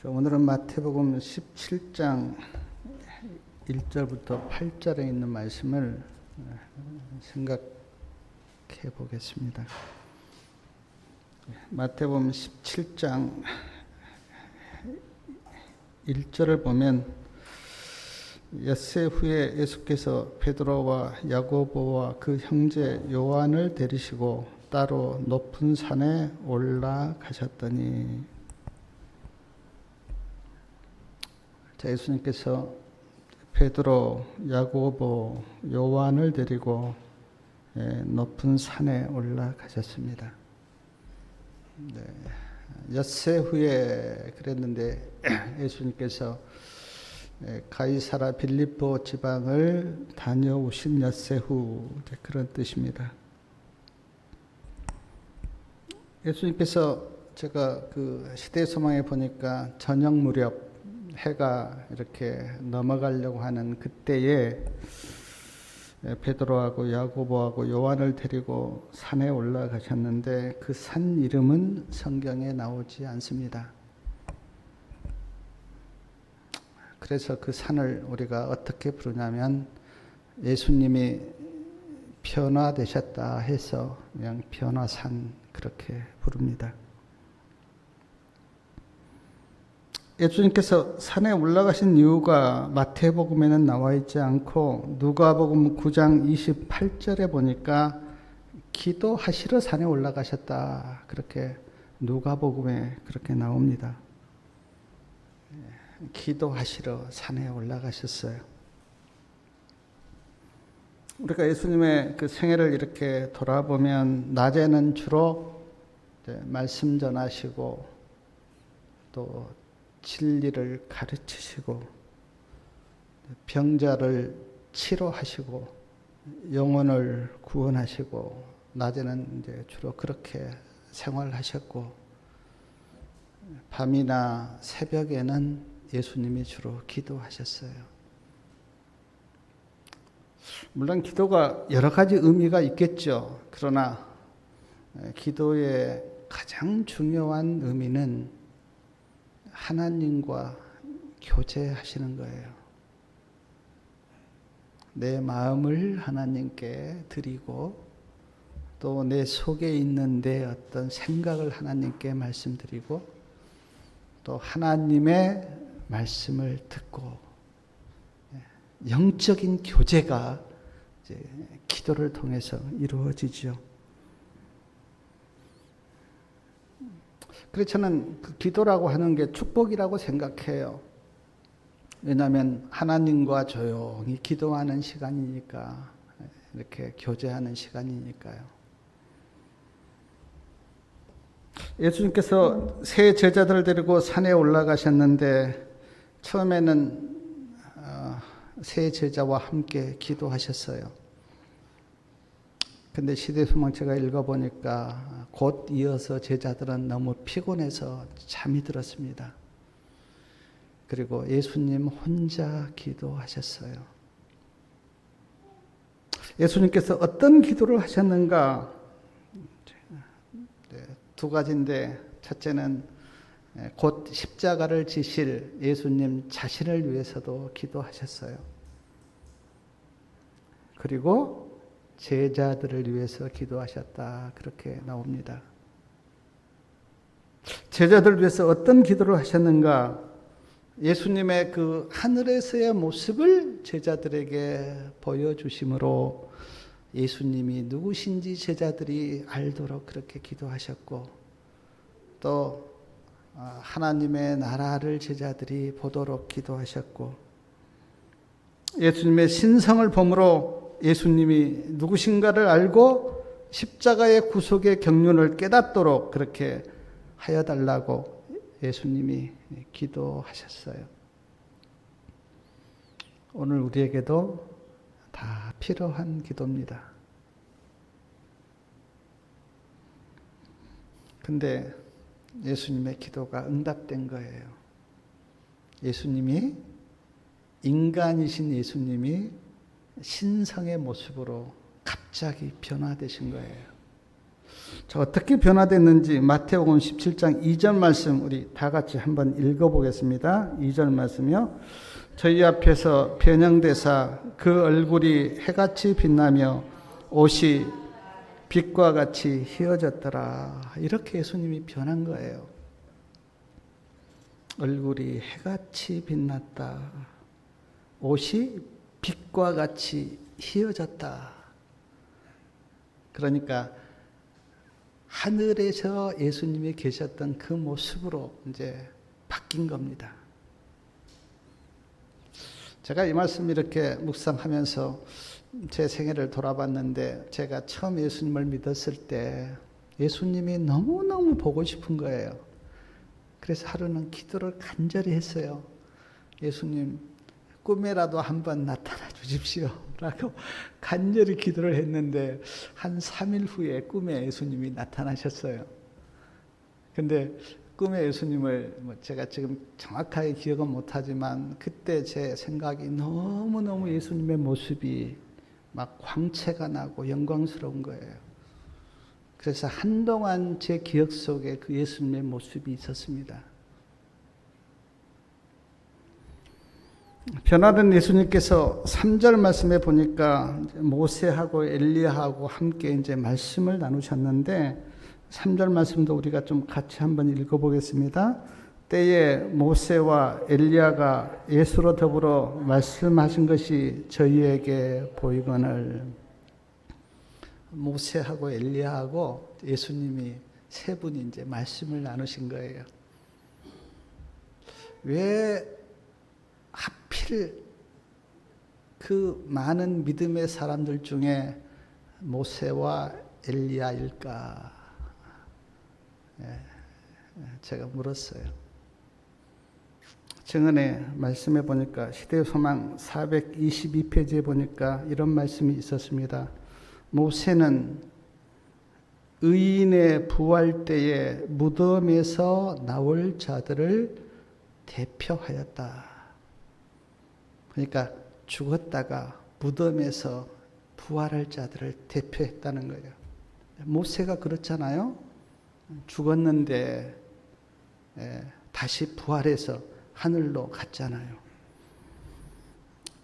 오늘은 마태복음 17장 1절부터 8절에 있는 말씀을 생각해 보겠습니다. 마태복음 17장 1절을 보면 엿새 후에 예수께서 베드로와 야고보와 그 형제 요한을 데리시고 따로 높은 산에 올라가셨더니, 예수님께서 베드로, 야고보, 요한을 데리고 높은 산에 올라가셨습니다. 엿새 후에 그랬는데 예수님께서 가이사라 빌립보 지방을 다녀오신 엿새 후, 그런 뜻입니다. 예수님께서 제가 그 시대소망에 보니까 저녁 무렵 해가 이렇게 넘어가려고 하는 그때에 베드로하고 야고보하고 요한을 데리고 산에 올라가셨는데 그 산 이름은 성경에 나오지 않습니다. 그래서 그 산을 우리가 어떻게 부르냐면 예수님이 변화되셨다 해서 그냥 변화산 그렇게 부릅니다. 예수님께서 산에 올라가신 이유가 마태복음에는 나와 있지 않고 누가복음 9장 28절에 보니까 기도하시러 산에 올라가셨다, 그렇게 누가복음에 그렇게 나옵니다. 기도하시러 산에 올라가셨어요. 우리가 예수님의 그 생애를 이렇게 돌아보면 낮에는 주로 말씀 전하시고 또 진리를 가르치시고 병자를 치료하시고 영혼을 구원하시고 낮에는 이제 주로 그렇게 생활하셨고, 밤이나 새벽에는 예수님이 주로 기도하셨어요. 물론 기도가 여러 가지 의미가 있겠죠. 그러나 기도의 가장 중요한 의미는 하나님과 교제하시는 거예요. 내 마음을 하나님께 드리고 또 내 속에 있는 내 어떤 생각을 하나님께 말씀드리고 또 하나님의 말씀을 듣고 영적인 교제가 이제 기도를 통해서 이루어지죠. 그래서 저는 그 기도라고 하는 게 축복이라고 생각해요. 왜냐하면 하나님과 조용히 기도하는 시간이니까, 이렇게 교제하는 시간이니까요. 예수님께서 세 제자들을 데리고 산에 올라가셨는데 처음에는 세 제자와 함께 기도하셨어요. 근데 시대소망체가 읽어보니까 곧 이어서 제자들은 너무 피곤해서 잠이 들었습니다. 그리고 예수님 혼자 기도하셨어요. 예수님께서 어떤 기도를 하셨는가? 두 가지인데, 첫째는 곧 십자가를 지실 예수님 자신을 위해서도 기도하셨어요. 그리고 제자들을 위해서 기도하셨다, 그렇게 나옵니다. 제자들을 위해서 어떤 기도를 하셨는가? 예수님의 그 하늘에서의 모습을 제자들에게 보여주심으로 예수님이 누구신지 제자들이 알도록 그렇게 기도하셨고, 또 하나님의 나라를 제자들이 보도록 기도하셨고, 예수님의 신성을 보므로 예수님이 누구신가를 알고 십자가의 구속의 경륜을 깨닫도록 그렇게 하여달라고 예수님이 기도하셨어요. 오늘 우리에게도 다 필요한 기도입니다. 근데 예수님의 기도가 응답된 거예요. 예수님이, 인간이신 예수님이 신성의 모습으로 갑자기 변화되신 거예요. 자, 어떻게 변화됐는지 마태복음 17장 2절 말씀 우리 다 같이 한번 읽어보겠습니다. 2절 말씀이요. 저희 앞에서 변형되사 그 얼굴이 해같이 빛나며 옷이 빛과 같이 휘어졌더라. 이렇게 예수님이 변한 거예요. 얼굴이 해같이 빛났다. 옷이 빛과 같이 휘어졌다. 그러니까 하늘에서 예수님이 계셨던 그 모습으로 이제 바뀐 겁니다. 제가 이 말씀 이렇게 묵상하면서 제 생애를 돌아봤는데 제가 처음 예수님을 믿었을 때 예수님이 너무너무 보고 싶은 거예요. 그래서 하루는 기도를 간절히 했어요. 예수님, 꿈에라도 한번 나타나 주십시오 라고 간절히 기도를 했는데 한 3일 후에 꿈에 예수님이 나타나셨어요. 근데 꿈에 예수님을 제가 지금 정확하게 기억은 못하지만 그때 제 생각이 너무너무 예수님의 모습이 막 광채가 나고 영광스러운 거예요. 그래서 한동안 제 기억 속에 그 예수님의 모습이 있었습니다. 변화된 예수님께서 3절 말씀에 보니까 모세하고 엘리야하고 함께 이제 말씀을 나누셨는데 3절 말씀도 우리가 좀 같이 한번 읽어보겠습니다. 때에 모세와 엘리야가 예수로 더불어 말씀하신 것이 저희에게 보이거늘. 모세하고 엘리야하고 예수님이 세 분이 이제 말씀을 나누신 거예요. 왜 하필 그 많은 믿음의 사람들 중에 모세와 엘리야일까? 제가 물었어요. 증언의 말씀에 보니까 시대의 소망 422페이지에 보니까 이런 말씀이 있었습니다. 모세는 의인의 부활 때에 무덤에서 나올 자들을 대표하였다. 그러니까 죽었다가 무덤에서 부활할 자들을 대표했다는 거예요. 모세가 그렇잖아요. 죽었는데 다시 부활해서 하늘로 갔잖아요.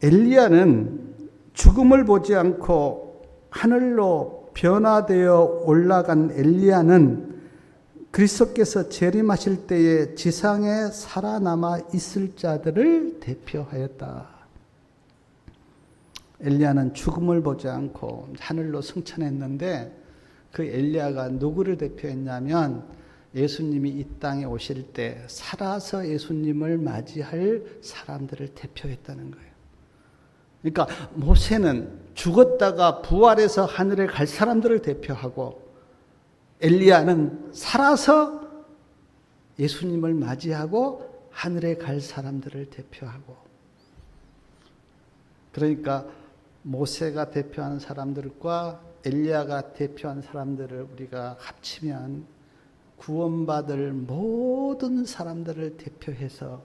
엘리야는 죽음을 보지 않고 하늘로 변화되어 올라간 엘리야는 그리스도께서 재림하실 때에 지상에 살아남아 있을 자들을 대표하였다. 엘리야는 죽음을 보지 않고 하늘로 승천했는데 그 엘리야가 누구를 대표했냐면 예수님이 이 땅에 오실 때 살아서 예수님을 맞이할 사람들을 대표했다는 거예요. 그러니까 모세는 죽었다가 부활해서 하늘에 갈 사람들을 대표하고 엘리야는 살아서 예수님을 맞이하고 하늘에 갈 사람들을 대표하고, 그러니까 모세가 대표하는 사람들과 엘리야가 대표한 사람들을 우리가 합치면 구원받을 모든 사람들을 대표해서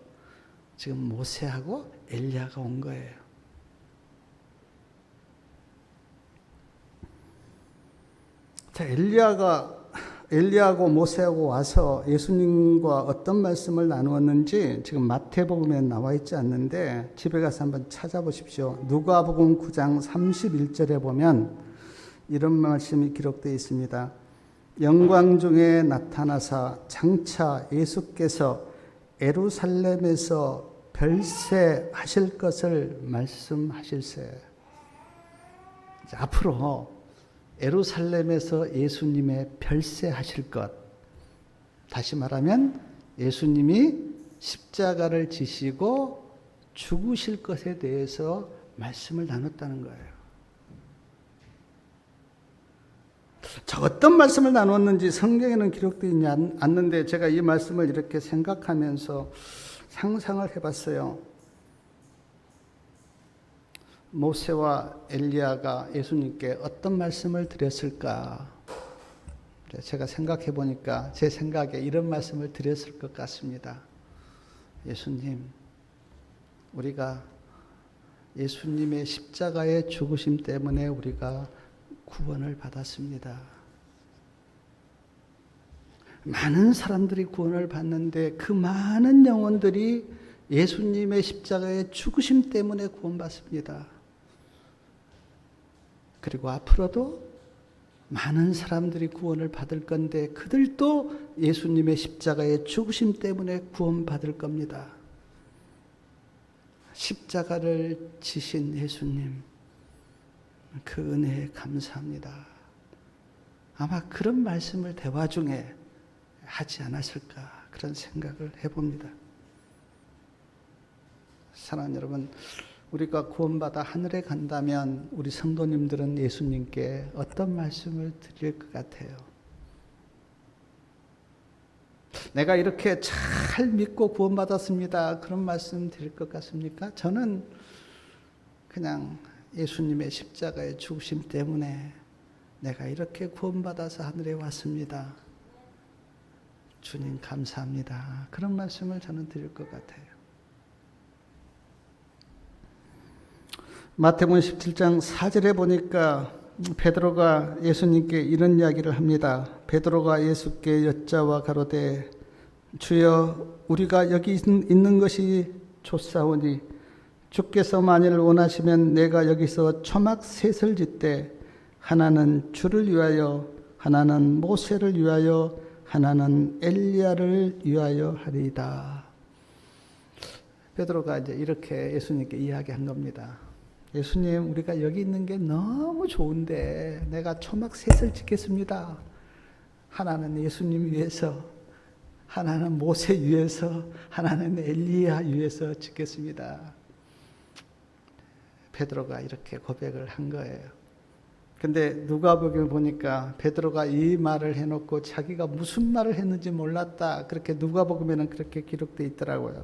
지금 모세하고 엘리야가 온 거예요. 자, 엘리야하고 모세하고 와서 예수님과 어떤 말씀을 나누었는지 지금 마태복음에 나와 있지 않는데 집에 가서 한번 찾아보십시오. 누가복음 9장 31절에 보면 이런 말씀이 기록되어 있습니다. 영광 중에 나타나사 장차 예수께서 예루살렘에서 별세하실 것을 말씀하실세. 앞으로 예루살렘에서 예수님의 별세하실 것, 다시 말하면 예수님이 십자가를 지시고 죽으실 것에 대해서 말씀을 나눴다는 거예요. 자, 어떤 말씀을 나눴는지 성경에는 기록되어 있지 않는데 제가 이 말씀을 이렇게 생각하면서 상상을 해봤어요. 모세와 엘리야가 예수님께 어떤 말씀을 드렸을까? 제가 생각해 보니까 제 생각에 이런 말씀을 드렸을 것 같습니다. 예수님, 우리가 예수님의 십자가의 죽으심 때문에 우리가 구원을 받았습니다. 많은 사람들이 구원을 받는데 그 많은 영혼들이 예수님의 십자가의 죽으심 때문에 구원받습니다. 그리고 앞으로도 많은 사람들이 구원을 받을 건데 그들도 예수님의 십자가의 죽으심 때문에 구원받을 겁니다. 십자가를 지신 예수님, 그 은혜에 감사합니다. 아마 그런 말씀을 대화 중에 하지 않았을까 그런 생각을 해봅니다. 사랑하는 여러분, 우리가 구원받아 하늘에 간다면 우리 성도님들은 예수님께 어떤 말씀을 드릴 것 같아요? 내가 이렇게 잘 믿고 구원받았습니다. 그런 말씀 드릴 것 같습니까? 저는 그냥 예수님의 십자가의 죽으심 때문에 내가 이렇게 구원받아서 하늘에 왔습니다. 주님 감사합니다. 그런 말씀을 저는 드릴 것 같아요. 마태복음 17장 4절에 보니까 베드로가 예수님께 이런 이야기를 합니다. 베드로가 예수께 여짜와 가로되 주여 우리가 여기 있는 것이 좋사오니 주께서 만일 원하시면 내가 여기서 초막 셋을 짓되 하나는 주를 위하여 하나는 모세를 위하여 하나는 엘리야를 위하여 하리이다. 베드로가 이제 이렇게 예수님께 이야기한 겁니다. 예수님, 우리가 여기 있는 게 너무 좋은데 내가 초막 셋을 짓겠습니다. 하나는 예수님 위해서, 하나는 모세 위해서, 하나는 엘리야 위해서 짓겠습니다. 베드로가 이렇게 고백을 한 거예요. 근데 누가복음에 보니까 베드로가 이 말을 해놓고 자기가 무슨 말을 했는지 몰랐다. 그렇게 누가복음에는 그렇게 기록되어 있더라고요.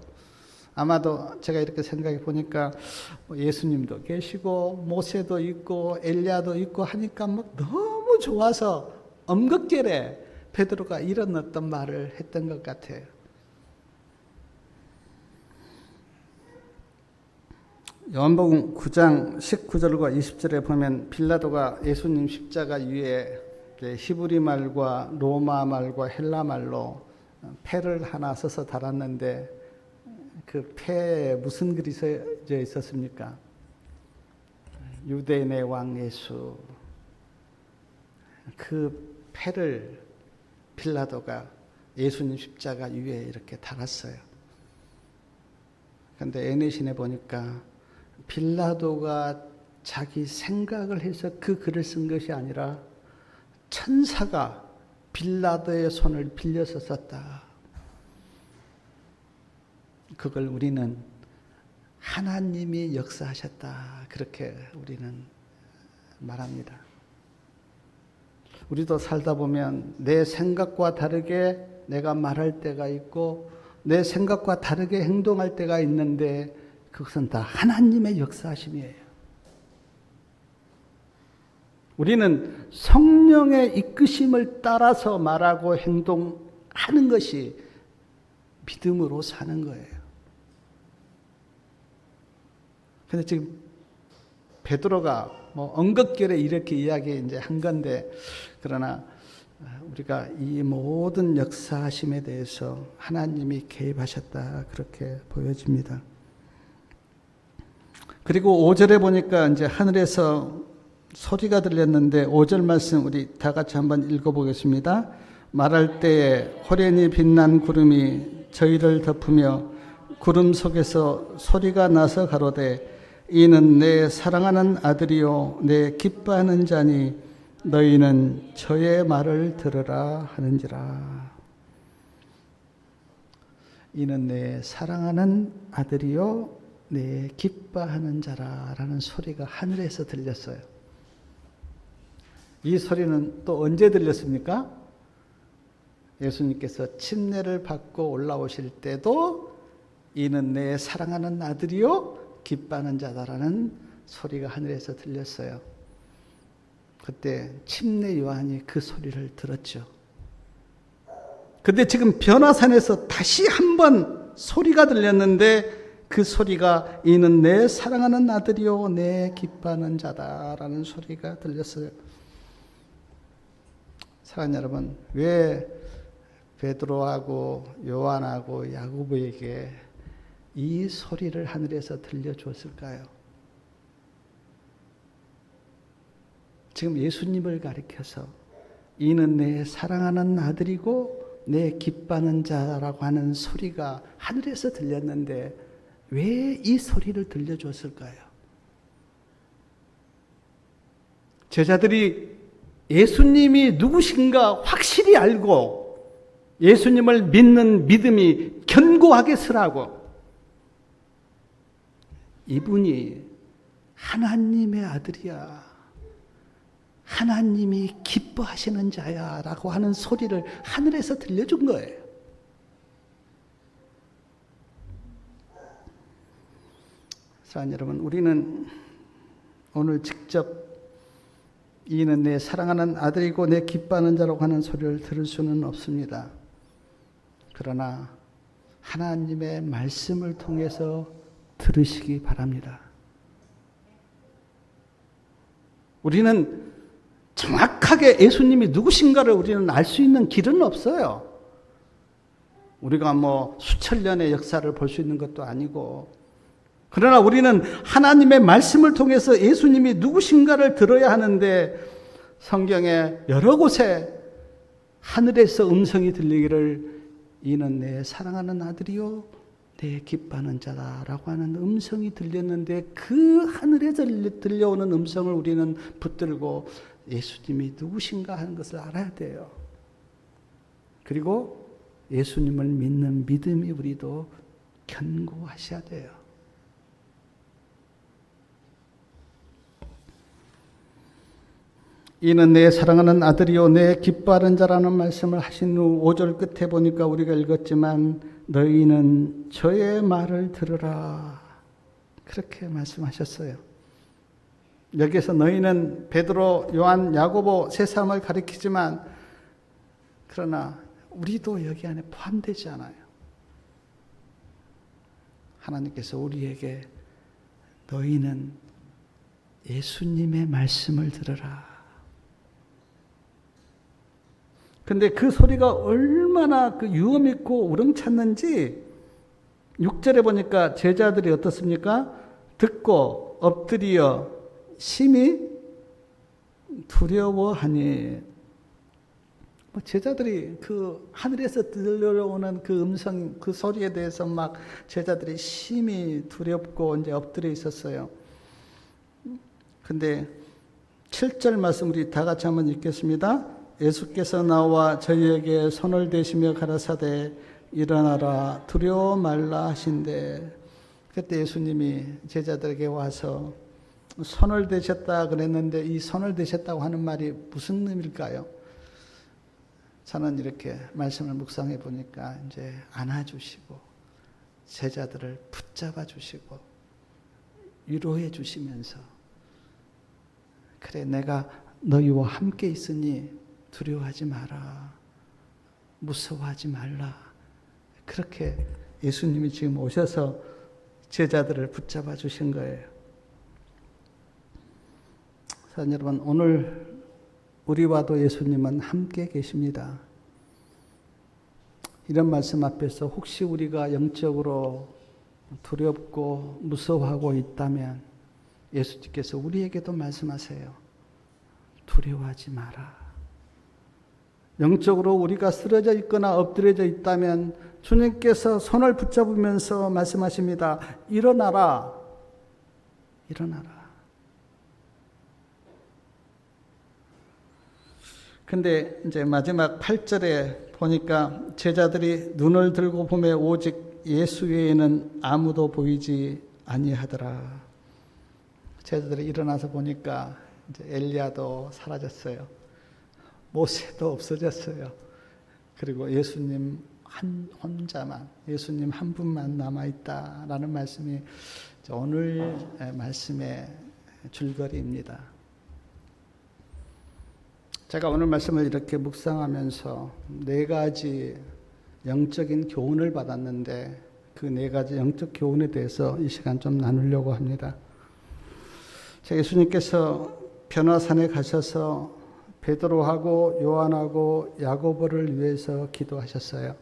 아마도 제가 이렇게 생각해 보니까 예수님도 계시고 모세도 있고 엘리야도 있고 하니까 막 너무 좋아서 엄격결에 베드로가 이런 어떤 말을 했던 것 같아요. 요한복음 9장 19절과 20절에 보면 빌라도가 예수님 십자가 위에 히브리 말과 로마 말과 헬라 말로 패를 하나 써서 달았는데 그 패에 무슨 글이 써져 있었습니까? 유대인의 왕 예수. 그 패를 빌라도가 예수님 십자가 위에 이렇게 달았어요. 그런데 애내신에 보니까 빌라도가 자기 생각을 해서 그 글을 쓴 것이 아니라 천사가 빌라도의 손을 빌려서 썼다. 그걸 우리는 하나님이 역사하셨다. 그렇게 우리는 말합니다. 우리도 살다 보면 내 생각과 다르게 내가 말할 때가 있고 내 생각과 다르게 행동할 때가 있는데 그것은 다 하나님의 역사하심이에요. 우리는 성령의 이끄심을 따라서 말하고 행동하는 것이 믿음으로 사는 거예요. 근데 지금 베드로가 언급결에 이렇게 이야기 이제 한 건데, 그러나 우리가 이 모든 역사하심에 대해서 하나님이 개입하셨다 그렇게 보여집니다. 그리고 5절에 보니까 이제 하늘에서 소리가 들렸는데 5절 말씀 우리 다 같이 한번 읽어보겠습니다. 말할 때에 호련히 빛난 구름이 저희를 덮으며 구름 속에서 소리가 나서 가로되 이는 내 사랑하는 아들이요 내 기뻐하는 자니 너희는 저의 말을 들으라 하는지라. 이는 내 사랑하는 아들이요 내 기뻐하는 자라라는 소리가 하늘에서 들렸어요. 이 소리는 또 언제 들렸습니까? 예수님께서 침례를 받고 올라오실 때도 이는 내 사랑하는 아들이요 기뻐하는 자다라는 소리가 하늘에서 들렸어요. 그때 침례 요한이 그 소리를 들었죠. 근데 지금 변화산에서 다시 한번 소리가 들렸는데 그 소리가 이는 내 사랑하는 아들이요 내 기뻐하는 자다라는 소리가 들렸어요. 사랑하는 여러분, 왜 베드로하고 요한하고 야고보에게 이 소리를 하늘에서 들려주었을까요? 지금 예수님을 가리켜서 이는 내 사랑하는 아들이고 내 기뻐하는 자라고 하는 소리가 하늘에서 들렸는데 왜 이 소리를 들려주었을까요? 제자들이 예수님이 누구신가 확실히 알고 예수님을 믿는 믿음이 견고하게 서라고, 이분이 하나님의 아들이야, 하나님이 기뻐하시는 자야 라고 하는 소리를 하늘에서 들려준 거예요. 사랑하는 여러분, 우리는 오늘 직접 이는 내 사랑하는 아들이고 내 기뻐하는 자라고 하는 소리를 들을 수는 없습니다. 그러나 하나님의 말씀을 통해서 들으시기 바랍니다. 우리는 정확하게 예수님이 누구신가를 우리는 알 수 있는 길은 없어요. 우리가 뭐 수천 년의 역사를 볼 수 있는 것도 아니고, 그러나 우리는 하나님의 말씀을 통해서 예수님이 누구신가를 들어야 하는데, 성경에 여러 곳에 하늘에서 음성이 들리기를 이는 내 사랑하는 아들이요 내 기뻐하는 자다라고 하는 음성이 들렸는데, 그 하늘에서 들려오는 음성을 우리는 붙들고 예수님이 누구신가 하는 것을 알아야 돼요. 그리고 예수님을 믿는 믿음이 우리도 견고하셔야 돼요. 이는 내 사랑하는 아들이요 내 기뻐하는 자라는 말씀을 하신 후 5절 끝에 보니까 우리가 읽었지만 너희는 저의 말을 들으라, 그렇게 말씀하셨어요. 여기에서 너희는 베드로, 요한, 야고보 세 사람을 가리키지만 그러나 우리도 여기 안에 포함되지 않아요. 하나님께서 우리에게 너희는 예수님의 말씀을 들으라. 근데 그 소리가 얼마나 그 유엄 있고 우렁찼는지 6절에 보니까 제자들이 어떻습니까? 듣고 엎드려 심히 두려워하니, 제자들이 그 하늘에서 들려오는 그 음성, 그 소리에 대해서 막 제자들이 심히 두렵고 이제 엎드려 있었어요. 근데 7절 말씀 우리 다 같이 한번 읽겠습니다. 예수께서 나와 저희에게 손을 대시며 가라사대 일어나라 두려워 말라 하신대. 그때 예수님이 제자들에게 와서 손을 대셨다 그랬는데 이 손을 대셨다고 하는 말이 무슨 의미일까요? 저는 이렇게 말씀을 묵상해 보니까 이제 안아주시고 제자들을 붙잡아 주시고 위로해 주시면서 그래 내가 너희와 함께 있으니 두려워하지 마라, 무서워하지 말라, 그렇게 예수님이 지금 오셔서 제자들을 붙잡아 주신 거예요. 사랑하는 여러분, 오늘 우리와도 예수님은 함께 계십니다. 이런 말씀 앞에서 혹시 우리가 영적으로 두렵고 무서워하고 있다면 예수님께서 우리에게도 말씀하세요. 두려워하지 마라. 영적으로 우리가 쓰러져 있거나 엎드려져 있다면 주님께서 손을 붙잡으면서 말씀하십니다. 일어나라. 일어나라. 근데 이제 마지막 8절에 보니까 제자들이 눈을 들고 보매 오직 예수 외에는 아무도 보이지 아니하더라. 제자들이 일어나서 보니까 이제 엘리야도 사라졌어요. 모세도 없어졌어요. 그리고 예수님 혼자만, 예수님 한 분만 남아있다라는 말씀이 오늘 말씀의 줄거리입니다. 제가 오늘 말씀을 이렇게 묵상하면서 4가지 영적인 교훈을 받았는데 그 4가지 영적 교훈에 대해서 이 시간 좀 나누려고 합니다. 예수님께서 변화산에 가셔서 베드로하고 요한하고 야고보를 위해서 기도하셨어요.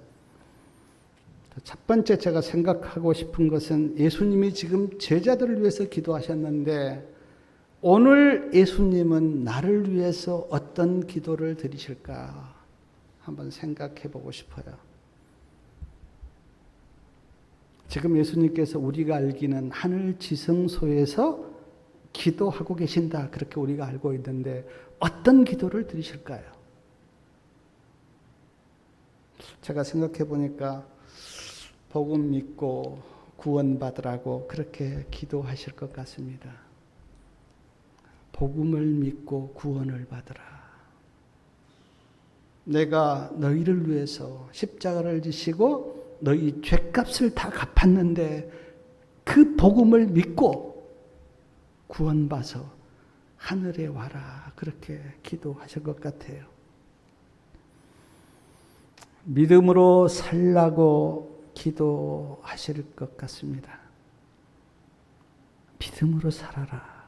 첫 번째 제가 생각하고 싶은 것은 예수님이 지금 제자들을 위해서 기도하셨는데 오늘 예수님은 나를 위해서 어떤 기도를 드리실까 한번 생각해 보고 싶어요. 지금 예수님께서 우리가 알기는 하늘 지성소에서 기도하고 계신다 그렇게 우리가 알고 있는데 어떤 기도를 드리실까요? 제가 생각해 보니까 복음 믿고 구원받으라고 그렇게 기도하실 것 같습니다. 복음을 믿고 구원을 받으라. 내가 너희를 위해서 십자가를 지시고 너희 죄값을 다 갚았는데 그 복음을 믿고 구원받아서 하늘에 와라. 그렇게 기도하실 것 같아요. 믿음으로 살라고 기도하실 것 같습니다. 믿음으로 살아라.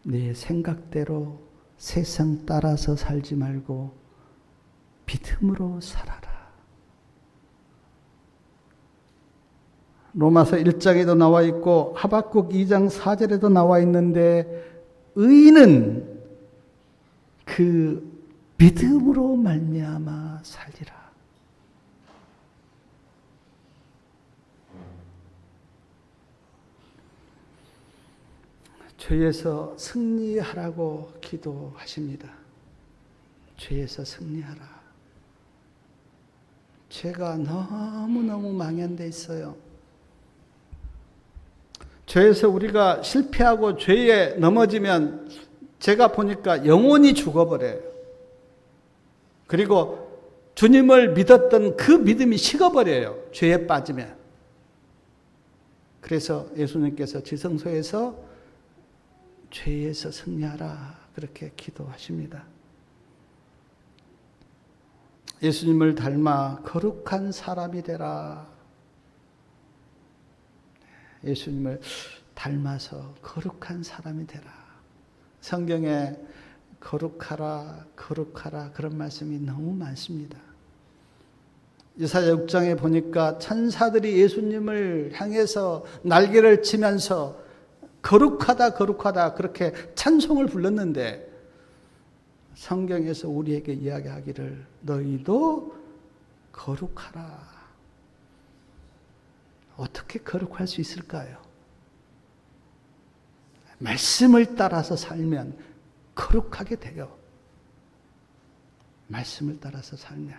내 생각대로 세상 따라서 살지 말고 믿음으로 살아라. 로마서 1장에도 나와 있고 하박국 2장 4절에도 나와 있는데 의인은 그 믿음으로 말미암아 살리라. 죄에서 승리하라고 기도하십니다. 죄에서 승리하라. 죄가 너무너무 망연돼 있어요. 죄에서 우리가 실패하고 죄에 넘어지면 제가 보니까 영혼이 죽어버려요. 그리고 주님을 믿었던 그 믿음이 식어버려요. 죄에 빠지면. 그래서 예수님께서 지성소에서 죄에서 승리하라 그렇게 기도하십니다. 예수님을 닮아 거룩한 사람이 되라. 예수님을 닮아서 거룩한 사람이 되라. 성경에 거룩하라 거룩하라 그런 말씀이 너무 많습니다. 이사야 6장에 보니까 천사들이 예수님을 향해서 날개를 치면서 거룩하다 거룩하다 그렇게 찬송을 불렀는데 성경에서 우리에게 이야기하기를 너희도 거룩하라. 어떻게 거룩할 수 있을까요? 말씀을 따라서 살면 거룩하게 돼요. 말씀을 따라서 살면.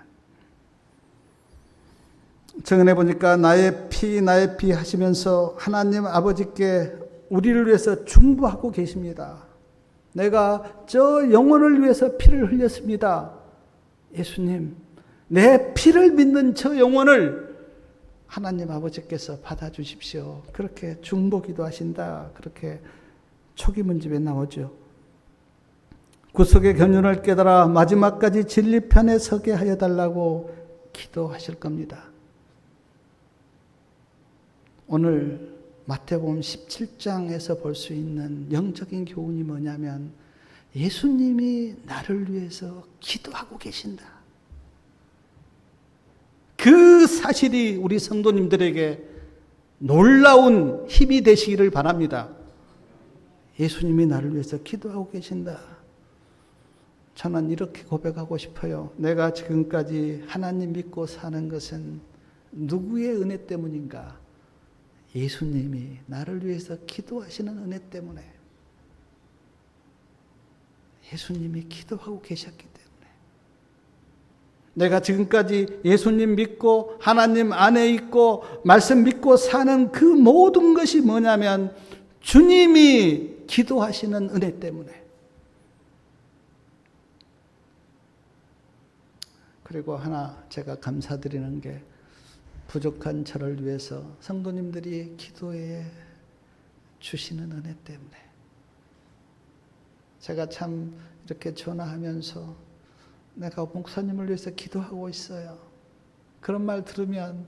정언해 보니까 나의 피 하시면서 하나님 아버지께 우리를 위해서 중보하고 계십니다. 내가 저 영혼을 위해서 피를 흘렸습니다. 예수님, 내 피를 믿는 저 영혼을 하나님 아버지께서 받아주십시오. 그렇게 중보 기도하신다. 그렇게 초기 문집에 나오죠. 구속의 견륜을 깨달아 마지막까지 진리편에 서게 하여 달라고 기도하실 겁니다. 오늘 마태복음 17장에서 볼 수 있는 영적인 교훈이 뭐냐면 예수님이 나를 위해서 기도하고 계신다. 그 사실이 우리 성도님들에게 놀라운 힘이 되시기를 바랍니다. 예수님이 나를 위해서 기도하고 계신다. 저는 이렇게 고백하고 싶어요. 내가 지금까지 하나님 믿고 사는 것은 누구의 은혜 때문인가? 예수님이 나를 위해서 기도하시는 은혜 때문에. 예수님이 기도하고 계셨기 때문에. 내가 지금까지 예수님 믿고 하나님 안에 있고 말씀 믿고 사는 그 모든 것이 뭐냐면 주님이 기도하시는 은혜 때문에. 그리고 하나 제가 감사드리는 게 부족한 저를 위해서 성도님들이 기도해 주시는 은혜 때문에. 제가 참 이렇게 전화하면서 내가 목사님을 위해서 기도하고 있어요. 그런 말 들으면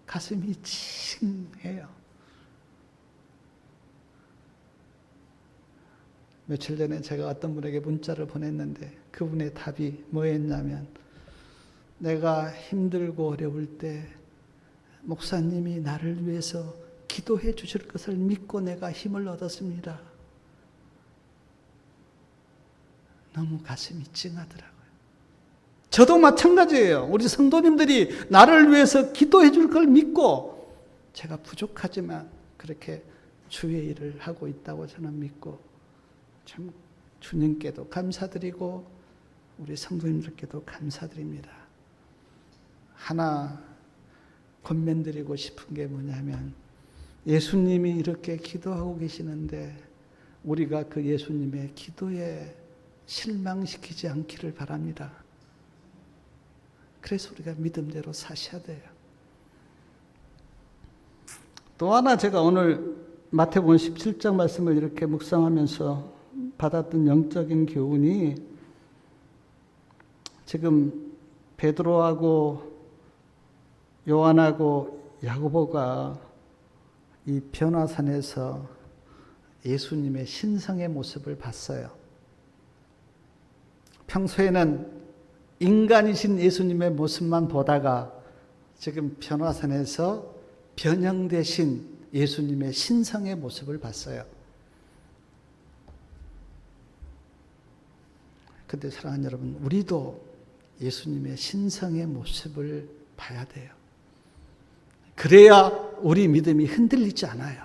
가슴이 칭해요. 며칠 전에 제가 어떤 분에게 문자를 보냈는데 그분의 답이 뭐였냐면, 내가 힘들고 어려울 때 목사님이 나를 위해서 기도해 주실 것을 믿고 내가 힘을 얻었습니다. 너무 가슴이 찡하더라고요. 저도 마찬가지예요. 우리 성도님들이 나를 위해서 기도해 줄 걸 믿고, 제가 부족하지만 그렇게 주의 일을 하고 있다고 저는 믿고, 참 주님께도 감사드리고 우리 성도님들께도 감사드립니다. 하나 권면드리고 싶은 게 뭐냐면, 예수님이 이렇게 기도하고 계시는데 우리가 그 예수님의 기도에 실망시키지 않기를 바랍니다. 그래서 우리가 믿음대로 사셔야 돼요. 또 하나 제가 오늘 마태복음 17장 말씀을 이렇게 묵상하면서 받았던 영적인 교훈이, 지금 베드로하고 요한하고 야고보가 이 변화산에서 예수님의 신성의 모습을 봤어요. 평소에는 인간이신 예수님의 모습만 보다가 지금 변화산에서 변형되신 예수님의 신성의 모습을 봤어요. 그런데 사랑하는 여러분, 우리도 예수님의 신성의 모습을 봐야 돼요. 그래야 우리 믿음이 흔들리지 않아요.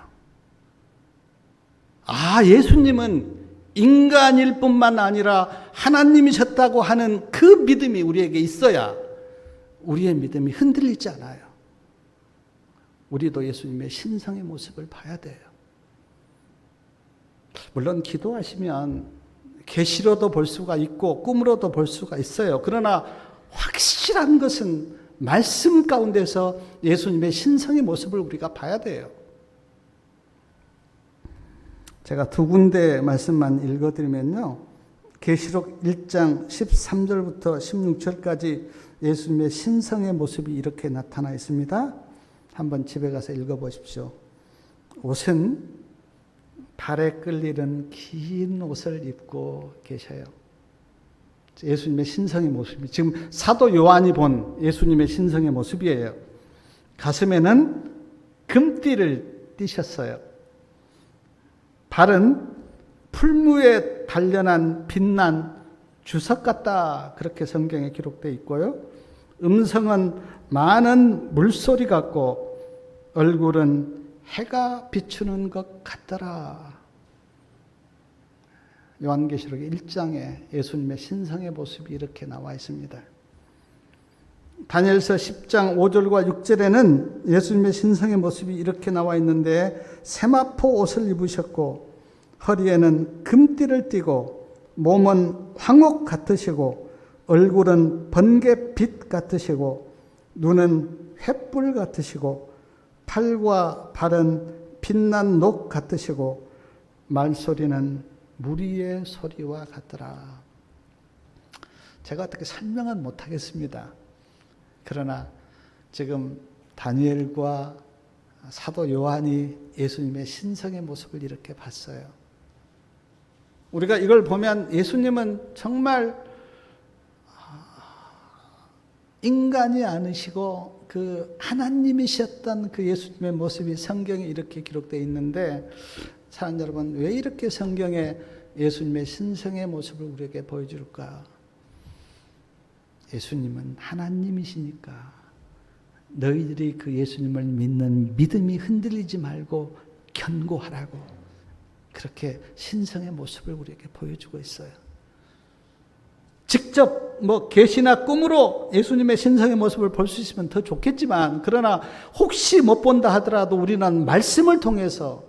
아, 예수님은 인간일 뿐만 아니라 하나님이셨다고 하는 그 믿음이 우리에게 있어야 우리의 믿음이 흔들리지 않아요. 우리도 예수님의 신성의 모습을 봐야 돼요. 물론 기도하시면 계시로도 볼 수가 있고 꿈으로도 볼 수가 있어요. 그러나 확실한 것은 말씀 가운데서 예수님의 신성의 모습을 우리가 봐야 돼요. 제가 두 군데 말씀만 읽어드리면요, 계시록 1장 13절부터 16절까지 예수님의 신성의 모습이 이렇게 나타나 있습니다. 한번 집에 가서 읽어보십시오. 옷은 발에 끌리는 긴 옷을 입고 계셔요. 예수님의 신성의 모습이 지금 사도 요한이 본 예수님의 신성의 모습이에요. 가슴에는 금띠를 띠셨어요. 발은 풀무에 단련한 빛난 주석 같다, 그렇게 성경에 기록되어 있고요. 음성은 많은 물소리 같고 얼굴은 해가 비추는 것 같더라. 요한계시록 1장에 예수님의 신성의 모습이 이렇게 나와 있습니다. 다니엘서 10장 5절과 6절에는 예수님의 신성의 모습이 이렇게 나와 있는데, 세마포 옷을 입으셨고 허리에는 금띠를 띠고 몸은 황옥 같으시고 얼굴은 번갯빛 같으시고 눈은 횃불 같으시고 팔과 발은 빛난 녹 같으시고 말소리는 무리의 소리와 같더라. 제가 어떻게 설명은 못하겠습니다. 그러나 지금 다니엘과 사도 요한이 예수님의 신성의 모습을 이렇게 봤어요. 우리가 이걸 보면 예수님은 정말 인간이 아니시고 그 하나님이셨던 그 예수님의 모습이 성경에 이렇게 기록되어 있는데, 사랑하는 여러분, 왜 이렇게 성경에 예수님의 신성의 모습을 우리에게 보여줄까? 예수님은 하나님이시니까 너희들이 그 예수님을 믿는 믿음이 흔들리지 말고 견고하라고, 그렇게 신성의 모습을 우리에게 보여주고 있어요. 직접 계시나 꿈으로 예수님의 신성의 모습을 볼 수 있으면 더 좋겠지만, 그러나 혹시 못 본다 하더라도 우리는 말씀을 통해서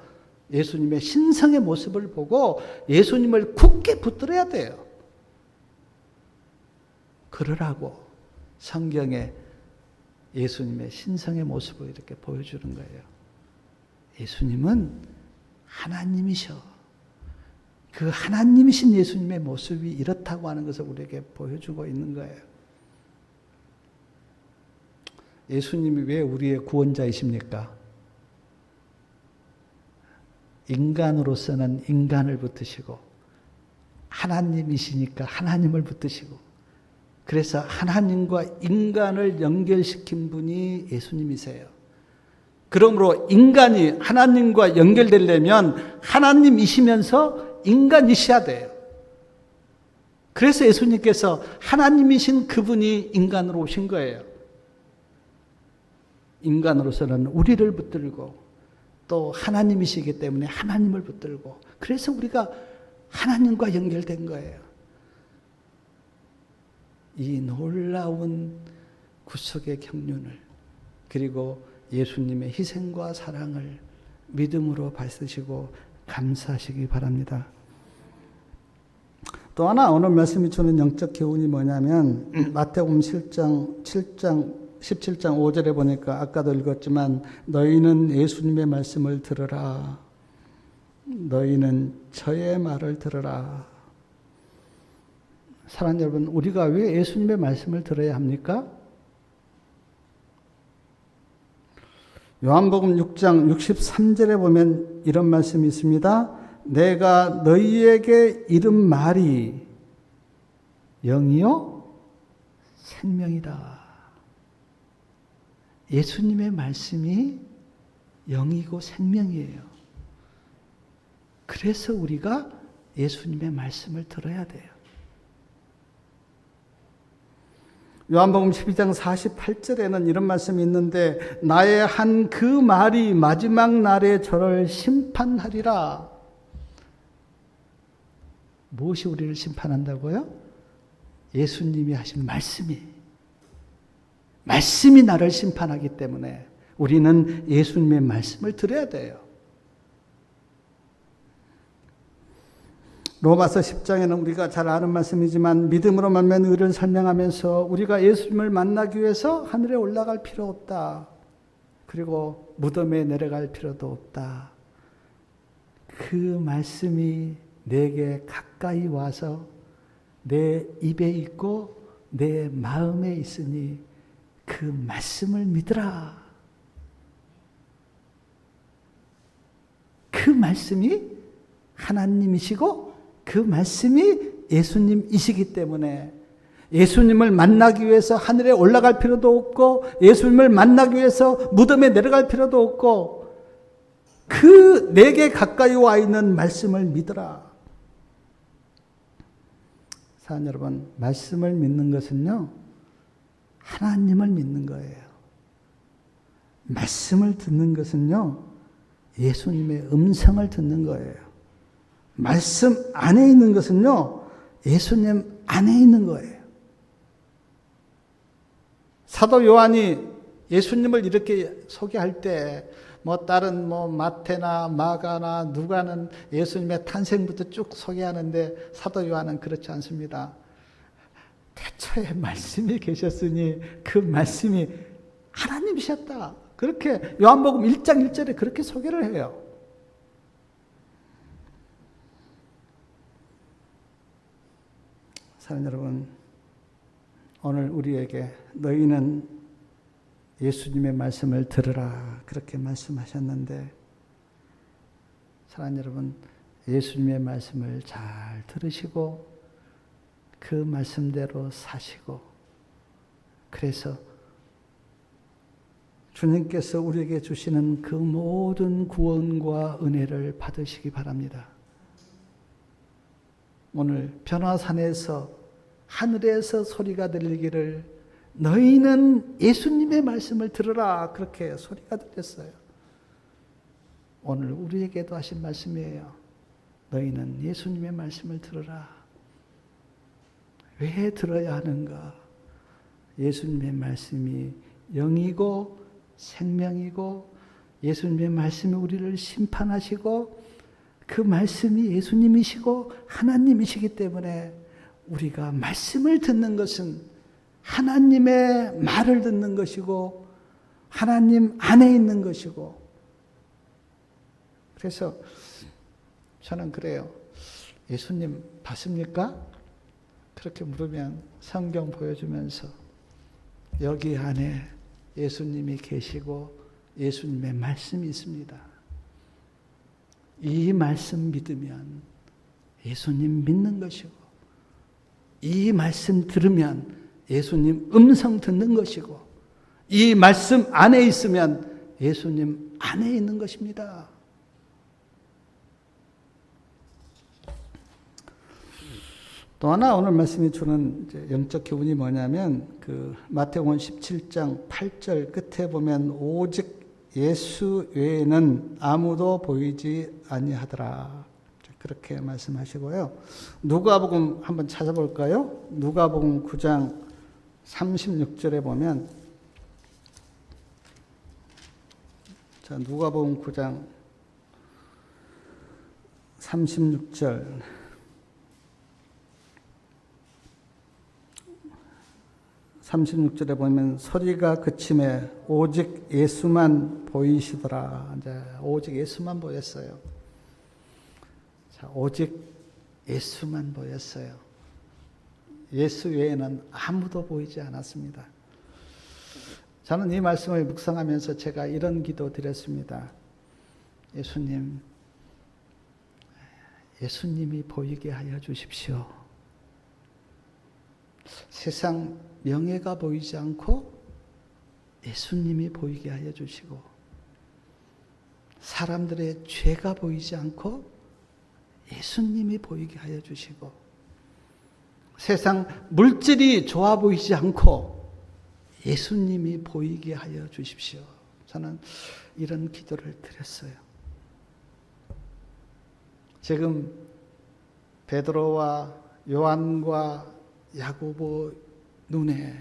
예수님의 신성의 모습을 보고 예수님을 굳게 붙들어야 돼요. 그러라고 성경에 예수님의 신성의 모습을 이렇게 보여주는 거예요. 예수님은 하나님이셔. 그 하나님이신 예수님의 모습이 이렇다고 하는 것을 우리에게 보여주고 있는 거예요. 예수님이 왜 우리의 구원자이십니까? 인간으로서는 인간을 붙드시고 하나님이시니까 하나님을 붙드시고, 그래서 하나님과 인간을 연결시킨 분이 예수님이세요. 그러므로 인간이 하나님과 연결되려면 하나님이시면서 인간이셔야 돼요. 그래서 예수님께서 하나님이신 그분이 인간으로 오신 거예요. 인간으로서는 우리를 붙들고 또 하나님이시기 때문에 하나님을 붙들고, 그래서 우리가 하나님과 연결된 거예요. 이 놀라운 구속의 경륜을, 그리고 예수님의 희생과 사랑을 믿음으로 받으시고 감사하시기 바랍니다. 또 하나 오늘 말씀이 주는 영적 교훈이 뭐냐면, 마태복음 17장 5절에 보니까 아까도 읽었지만, 너희는 예수님의 말씀을 들으라. 너희는 저의 말을 들으라. 사랑하는 여러분, 우리가 왜 예수님의 말씀을 들어야 합니까? 요한복음 6장 63절에 보면 이런 말씀이 있습니다. 내가 너희에게 이른 말이 영이요 생명이다. 예수님의 말씀이 영이고 생명이에요. 그래서 우리가 예수님의 말씀을 들어야 돼요. 요한복음 12장 48절에는 이런 말씀이 있는데, 나의 한 그 말이 마지막 날에 저를 심판하리라. 무엇이 우리를 심판한다고요? 예수님이 하신 말씀이 나를 심판하기 때문에 우리는 예수님의 말씀을 들어야 돼요. 로마서 10장에는 우리가 잘 아는 말씀이지만, 믿음으로 만난 의를 설명하면서 우리가 예수님을 만나기 위해서 하늘에 올라갈 필요 없다. 그리고 무덤에 내려갈 필요도 없다. 그 말씀이 내게 가까이 와서 내 입에 있고 내 마음에 있으니 그 말씀을 믿으라. 그 말씀이 하나님이시고 그 말씀이 예수님이시기 때문에 예수님을 만나기 위해서 하늘에 올라갈 필요도 없고, 예수님을 만나기 위해서 무덤에 내려갈 필요도 없고, 그 내게 가까이 와 있는 말씀을 믿으라. 사랑하는 여러분, 말씀을 믿는 것은요, 하나님을 믿는 거예요. 말씀을 듣는 것은요, 예수님의 음성을 듣는 거예요. 말씀 안에 있는 것은요, 예수님 안에 있는 거예요. 사도 요한이 예수님을 이렇게 소개할 때, 다른 마태나 마가나 누가는 예수님의 탄생부터 쭉 소개하는데, 사도 요한은 그렇지 않습니다. 태초에 말씀이 계셨으니 그 말씀이 하나님이셨다. 그렇게 요한복음 1장 1절에 그렇게 소개를 해요. 사랑하는 여러분, 오늘 우리에게 너희는 예수님의 말씀을 들으라 그렇게 말씀하셨는데, 사랑하는 여러분, 예수님의 말씀을 잘 들으시고 그 말씀대로 사시고, 그래서 주님께서 우리에게 주시는 그 모든 구원과 은혜를 받으시기 바랍니다. 오늘 변화산에서 하늘에서 소리가 들리기를 너희는 예수님의 말씀을 들으라 그렇게 소리가 들렸어요. 오늘 우리에게도 하신 말씀이에요. 너희는 예수님의 말씀을 들으라. 왜 들어야 하는가? 예수님의 말씀이 영이고 생명이고, 예수님의 말씀이 우리를 심판하시고, 그 말씀이 예수님이시고 하나님이시기 때문에 우리가 말씀을 듣는 것은 하나님의 말을 듣는 것이고 하나님 안에 있는 것이고, 그래서 저는 그래요. 예수님 봤습니까? 그렇게 물으면 성경 보여주면서 여기 안에 예수님이 계시고 예수님의 말씀이 있습니다. 이 말씀 믿으면 예수님 믿는 것이고, 이 말씀 들으면 예수님 음성 듣는 것이고, 이 말씀 안에 있으면 예수님 안에 있는 것입니다. 또 하나 오늘 말씀이 주는 영적 교훈이 뭐냐면, 마태복음 17장 8절 끝에 보면 오직 예수 외에는 아무도 보이지 아니하더라. 그렇게 말씀하시고요. 누가복음 한번 찾아볼까요? 누가복음 9장 36절에 보면, 자, 누가복음 9장 36절. 36절에 보면 소리가 그침에 오직 예수만 보이시더라. 이제 오직 예수만 보였어요. 자, 오직 예수만 보였어요. 예수 외에는 아무도 보이지 않았습니다. 저는 이 말씀을 묵상하면서 제가 이런 기도 드렸습니다. 예수님이 보이게 하여 주십시오. 세상 명예가 보이지 않고 예수님이 보이게 하여 주시고, 사람들의 죄가 보이지 않고 예수님이 보이게 하여 주시고, 세상 물질이 좋아 보이지 않고 예수님이 보이게 하여 주십시오. 저는 이런 기도를 드렸어요. 지금 베드로와 요한과 야고보 눈에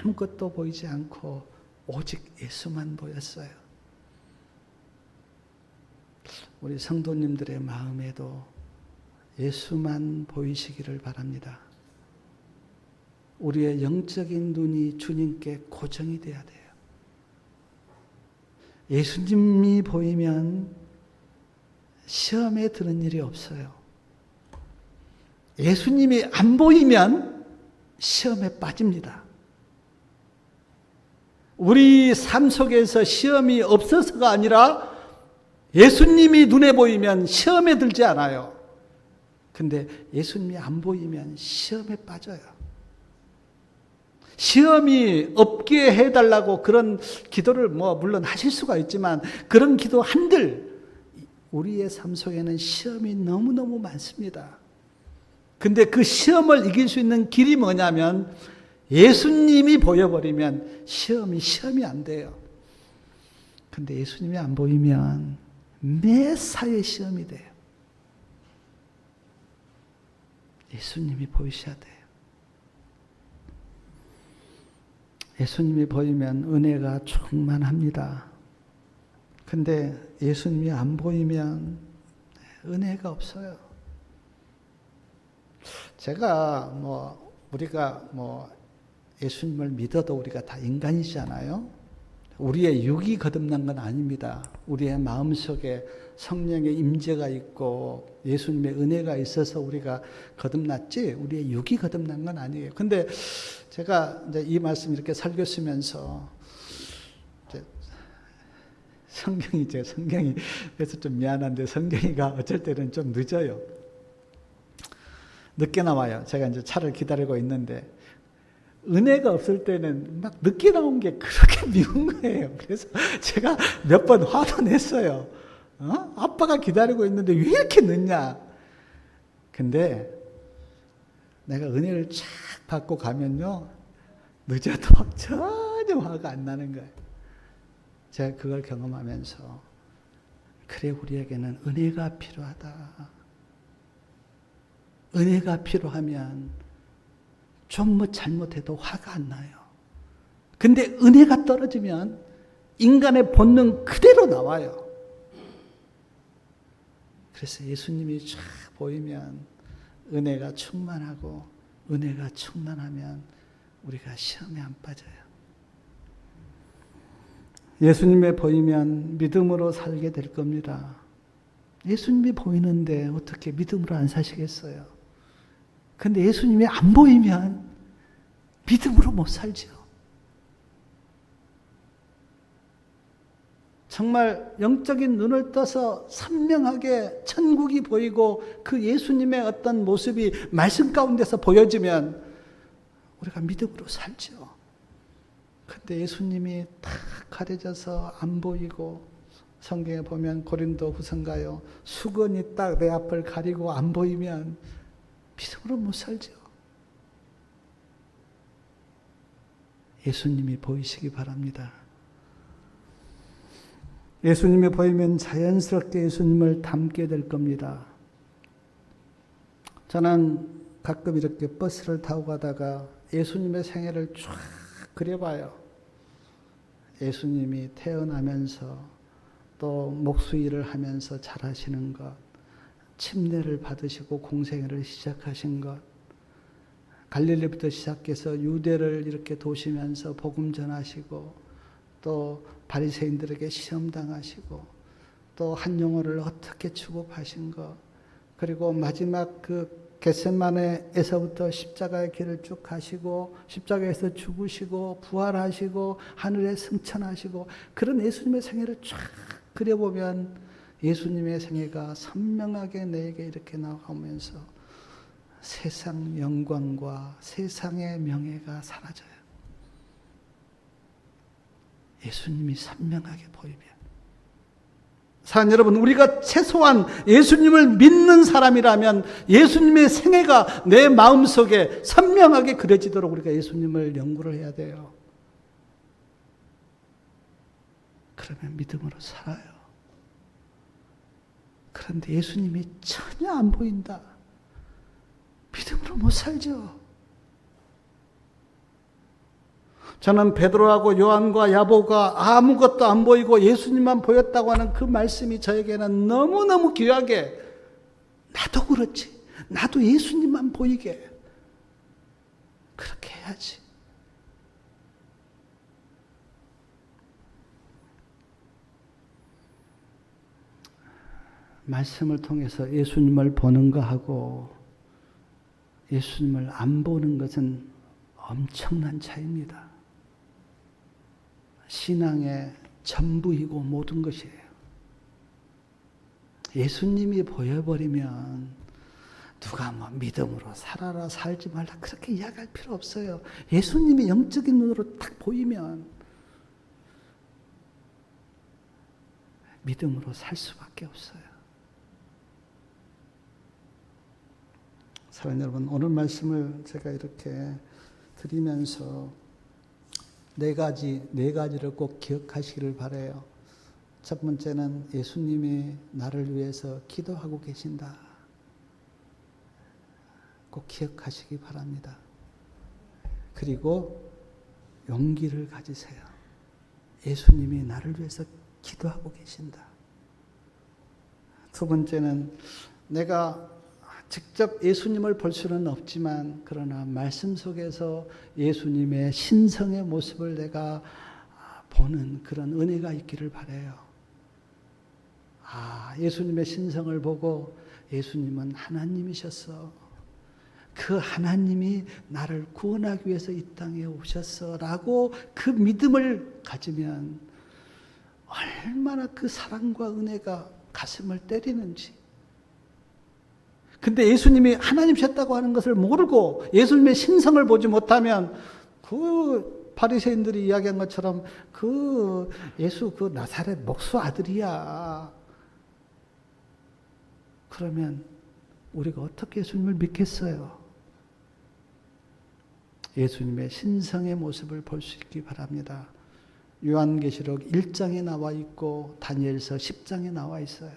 아무것도 보이지 않고 오직 예수만 보였어요. 우리 성도님들의 마음에도 예수만 보이시기를 바랍니다. 우리의 영적인 눈이 주님께 고정이 돼야 돼요. 예수님이 보이면 시험에 드는 일이 없어요. 예수님이 안 보이면 시험에 빠집니다. 우리 삶 속에서 시험이 없어서가 아니라 예수님이 눈에 보이면 시험에 들지 않아요. 근데 예수님이 안 보이면 시험에 빠져요. 시험이 없게 해달라고 그런 기도를 물론 하실 수가 있지만, 그런 기도 한들 우리의 삶 속에는 시험이 너무너무 많습니다. 근데 그 시험을 이길 수 있는 길이 뭐냐면, 예수님이 보여버리면 시험이 안 돼요. 근데 예수님이 안 보이면 매사에 시험이 돼요. 예수님이 보이셔야 돼요. 예수님이 보이면 은혜가 충만합니다. 근데 예수님이 안 보이면 은혜가 없어요. 제가 우리가 예수님을 믿어도 우리가 다 인간이잖아요. 우리의 육이 거듭난 건 아닙니다. 우리의 마음속에 성령의 임재가 있고 예수님의 은혜가 있어서 우리가 거듭났지, 우리의 육이 거듭난 건 아니에요. 근데 제가 이제 이 말씀 이렇게 설교 쓰면서 성경이 그래서 좀 미안한데, 성경이가 어쩔 때는 좀 늦어요. 늦게 나와요. 제가 이제 차를 기다리고 있는데 은혜가 없을 때는 막 늦게 나온 게 그렇게 미운 거예요. 그래서 제가 몇 번 화도 냈어요. 아빠가 기다리고 있는데 왜 이렇게 늦냐? 근데 내가 은혜를 쫙 받고 가면요, 늦어도 전혀 화가 안 나는 거예요. 제가 그걸 경험하면서, 그래, 우리에게는 은혜가 필요하다. 은혜가 필요하면 좀 잘못해도 화가 안 나요. 근데 은혜가 떨어지면 인간의 본능 그대로 나와요. 그래서 예수님이 쫙 보이면 은혜가 충만하고, 은혜가 충만하면 우리가 시험에 안 빠져요. 예수님이 보이면 믿음으로 살게 될 겁니다. 예수님이 보이는데 어떻게 믿음으로 안 사시겠어요? 근데 예수님이 안 보이면 믿음으로 못 살죠. 정말 영적인 눈을 떠서 선명하게 천국이 보이고 그 예수님의 어떤 모습이 말씀 가운데서 보여지면 우리가 믿음으로 살죠. 근데 예수님이 다 가려져서 안 보이고, 성경에 보면 고린도 후서인가요? 수건이 딱 내 앞을 가리고 안 보이면 믿음으로 못 살죠. 예수님이 보이시기 바랍니다. 예수님이 보이면 자연스럽게 예수님을 닮게 될 겁니다. 저는 가끔 이렇게 버스를 타고 가다가 예수님의 생애를 쫙 그려봐요. 예수님이 태어나면서 또 목수일을 하면서 자라시는 것, 침례를 받으시고 공생애를 시작하신 것, 갈릴리부터 시작해서 유대를 이렇게 도시면서 복음 전하시고, 또 바리새인들에게 시험당하시고, 또 한 영혼을 어떻게 추구하신 것, 그리고 마지막 그 겟세마네에서부터 십자가의 길을 쭉 가시고, 십자가에서 죽으시고 부활하시고 하늘에 승천하시고, 그런 예수님의 생애를 쫙 그려보면 예수님의 생애가 선명하게 내게 이렇게 나오면서 세상 영광과 세상의 명예가 사라져요. 예수님이 선명하게 보이면. 사랑하는 여러분, 우리가 최소한 예수님을 믿는 사람이라면 예수님의 생애가 내 마음속에 선명하게 그려지도록 우리가 예수님을 연구를 해야 돼요. 그러면 믿음으로 살아요. 그런데 예수님이 전혀 안 보인다. 믿음으로 못 살죠. 저는 베드로하고 요한과 야고보가 아무것도 안 보이고 예수님만 보였다고 하는 그 말씀이 저에게는 너무너무 귀하게, 나도 그렇지, 나도 예수님만 보이게 그렇게 해야지. 말씀을 통해서 예수님을 보는 것하고 예수님을 안 보는 것은 엄청난 차이입니다. 신앙의 전부이고 모든 것이에요. 예수님이 보여버리면 누가 뭐 믿음으로 살아라 살지 말라 그렇게 이야기할 필요 없어요. 예수님이 영적인 눈으로 딱 보이면 믿음으로 살 수밖에 없어요. 사랑하는 여러분, 오늘 말씀을 제가 이렇게 드리면서 네 가지를 꼭 기억하시기를 바라요. 첫 번째는 예수님이 나를 위해서 기도하고 계신다. 꼭 기억하시기 바랍니다. 그리고 용기를 가지세요. 예수님이 나를 위해서 기도하고 계신다. 두 번째는 내가 직접 예수님을 볼 수는 없지만 그러나 말씀 속에서 예수님의 신성의 모습을 내가 보는 그런 은혜가 있기를 바라요. 예수님의 신성을 보고 예수님은 하나님이셨어. 그 하나님이 나를 구원하기 위해서 이 땅에 오셨어. 라고 그 믿음을 가지면 얼마나 그 사랑과 은혜가 가슴을 때리는지. 근데 예수님이 하나님이셨다고 하는 것을 모르고 예수님의 신성을 보지 못하면 그 바리새인들이 이야기한 것처럼 그 예수 그 나사렛 목수 아들이야. 그러면 우리가 어떻게 예수님을 믿겠어요? 예수님의 신성의 모습을 볼 수 있기 바랍니다. 요한계시록 1장에 나와 있고 다니엘서 10장에 나와 있어요.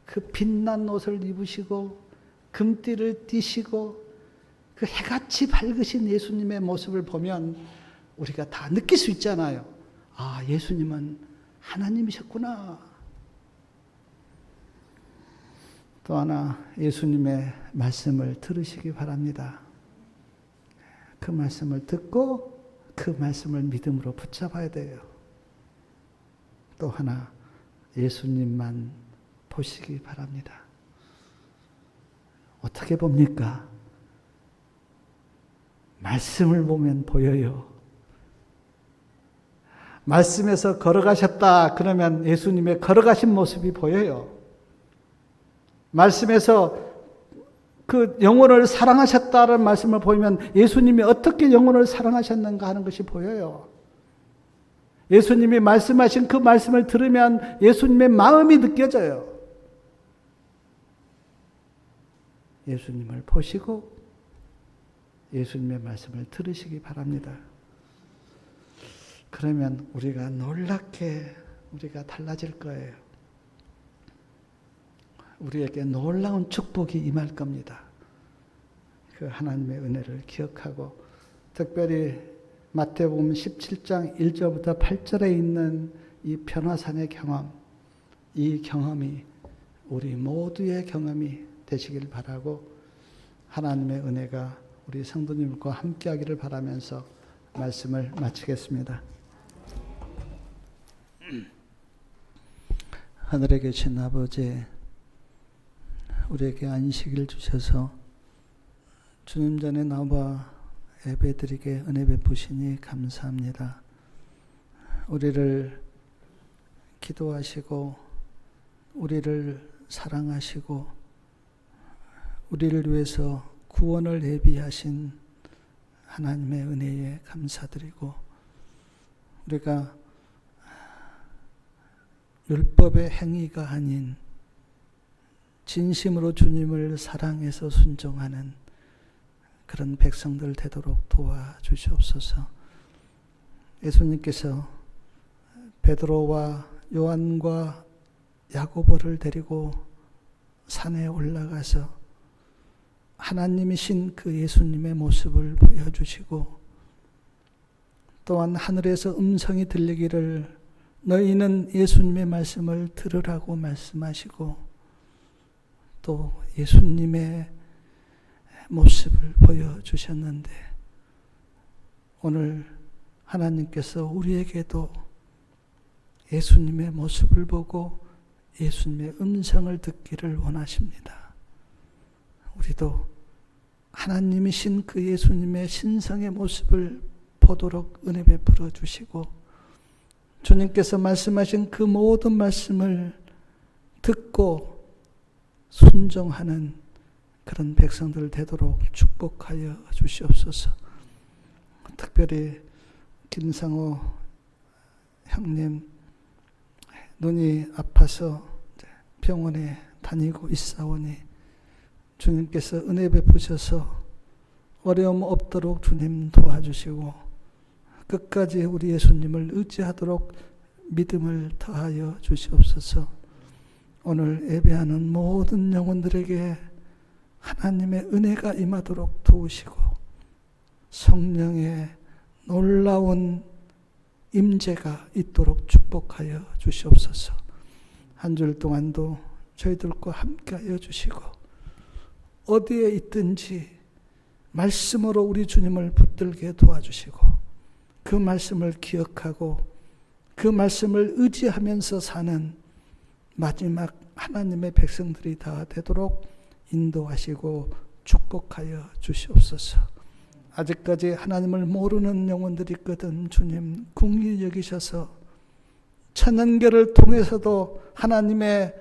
그 빛난 옷을 입으시고 금띠를 띠시고 그 해같이 밝으신 예수님의 모습을 보면 우리가 다 느낄 수 있잖아요. 예수님은 하나님이셨구나. 또 하나, 예수님의 말씀을 들으시기 바랍니다. 그 말씀을 듣고 그 말씀을 믿음으로 붙잡아야 돼요. 또 하나, 예수님만 보시기 바랍니다. 어떻게 봅니까? 말씀을 보면 보여요. 말씀에서 걸어가셨다 그러면 예수님의 걸어가신 모습이 보여요. 말씀에서 그 영혼을 사랑하셨다는 말씀을 보면 예수님이 어떻게 영혼을 사랑하셨는가 하는 것이 보여요. 예수님이 말씀하신 그 말씀을 들으면 예수님의 마음이 느껴져요. 예수님을 보시고 예수님의 말씀을 들으시기 바랍니다. 그러면 우리가 놀랍게 우리가 달라질 거예요. 우리에게 놀라운 축복이 임할 겁니다. 그 하나님의 은혜를 기억하고 특별히 마태복음 17장 1절부터 8절에 있는 이 변화산의 경험, 이 경험이 우리 모두의 경험이 되시길 바라고 하나님의 은혜가 우리 성도님과 함께하기를 바라면서 말씀을 마치겠습니다. 하늘에 계신 아버지, 우리에게 안식일 주셔서 주님 전에 나와 예배드리게 은혜 베푸시니 감사합니다. 우리를 기도하시고 우리를 사랑하시고 우리를 위해서 구원을 예비하신 하나님의 은혜에 감사드리고 우리가 율법의 행위가 아닌 진심으로 주님을 사랑해서 순종하는 그런 백성들 되도록 도와주시옵소서. 예수님께서 베드로와 요한과 야고보를 데리고 산에 올라가서 하나님이신 그 예수님의 모습을 보여주시고 또한 하늘에서 음성이 들리기를 너희는 예수님의 말씀을 들으라고 말씀하시고 또 예수님의 모습을 보여주셨는데 오늘 하나님께서 우리에게도 예수님의 모습을 보고 예수님의 음성을 듣기를 원하십니다. 우리도 하나님이신 그 예수님의 신성의 모습을 보도록 은혜 베풀어 주시고 주님께서 말씀하신 그 모든 말씀을 듣고 순종하는 그런 백성들 되도록 축복하여 주시옵소서. 특별히 김상호 형님 눈이 아파서 병원에 다니고 있사오니 주님께서 은혜 베푸셔서 어려움 없도록 주님 도와주시고 끝까지 우리 예수님을 의지하도록 믿음을 더하여 주시옵소서. 오늘 예배하는 모든 영혼들에게 하나님의 은혜가 임하도록 도우시고 성령의 놀라운 임재가 있도록 축복하여 주시옵소서. 한 주 동안도 저희들과 함께하여 주시고 어디에 있든지 말씀으로 우리 주님을 붙들게 도와주시고 그 말씀을 기억하고 그 말씀을 의지하면서 사는 마지막 하나님의 백성들이 다 되도록 인도하시고 축복하여 주시옵소서. 아직까지 하나님을 모르는 영혼들이 있거든 주님 긍휼히 여기셔서 천연계를 통해서도 하나님의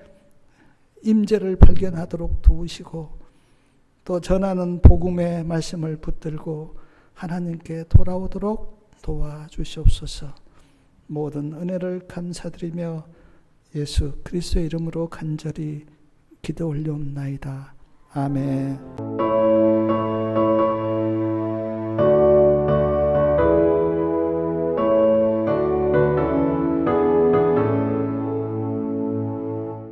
임재를 발견하도록 도우시고 또 전하는 복음의 말씀을 붙들고 하나님께 돌아오도록 도와주시옵소서. 모든 은혜를 감사드리며 예수 그리스도의 이름으로 간절히 기도 올려옵나이다. 아멘.